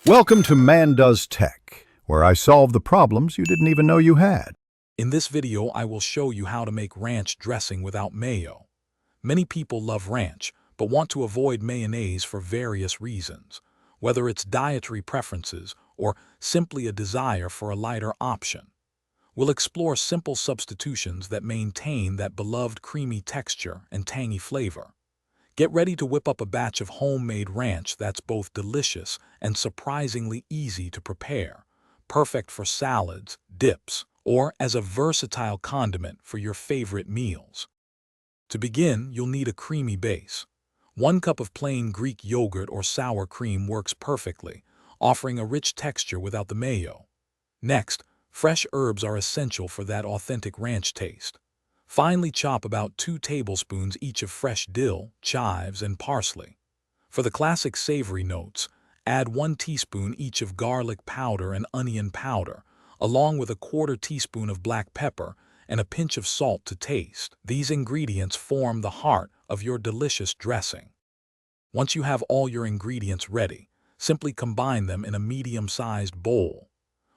Welcome to Man Does Tech, where I solve the problems you didn't even know you had. In this video, I will show you how to make ranch dressing without mayo. Many people love ranch, but want to avoid mayonnaise for various reasons, whether it's dietary preferences or simply a desire for a lighter option. We'll explore simple substitutions that maintain that beloved creamy texture and tangy flavor. Get ready to whip up a batch of homemade ranch that's both delicious and surprisingly easy to prepare, perfect for salads, dips, or as a versatile condiment for your favorite meals. To begin, you'll need a creamy base. 1 cup of plain Greek yogurt or sour cream works perfectly, offering a rich texture without the mayo. Next, fresh herbs are essential for that authentic ranch taste. Finely chop about 2 tablespoons each of fresh dill, chives, and parsley. For the classic savory notes, add 1 teaspoon each of garlic powder and onion powder, along with a 1/4 teaspoon of black pepper and a pinch of salt to taste. These ingredients form the heart of your delicious dressing. Once you have all your ingredients ready, simply combine them in a medium-sized bowl.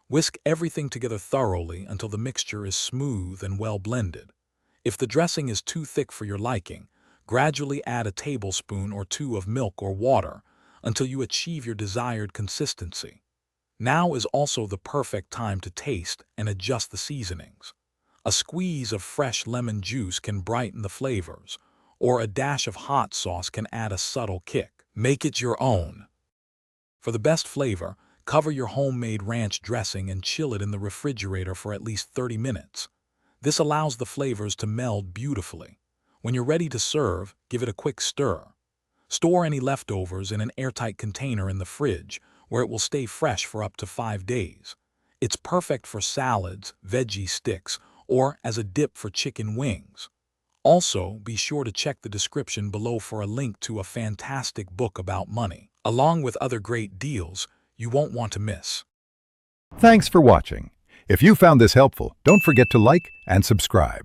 Whisk everything together thoroughly until the mixture is smooth and well blended. If the dressing is too thick for your liking, gradually add a tablespoon or 2 of milk or water until you achieve your desired consistency. Now is also the perfect time to taste and adjust the seasonings. A squeeze of fresh lemon juice can brighten the flavors, or a dash of hot sauce can add a subtle kick. Make it your own. For the best flavor, cover your homemade ranch dressing and chill it in the refrigerator for at least 30 minutes. This allows the flavors to meld beautifully. When you're ready to serve, give it a quick stir. Store any leftovers in an airtight container in the fridge, where it will stay fresh for up to 5 days. It's perfect for salads, veggie sticks, or as a dip for chicken wings. Also, be sure to check the description below for a link to a fantastic book about money, along with other great deals you won't want to miss. Thanks for watching. If you found this helpful, don't forget to like and subscribe.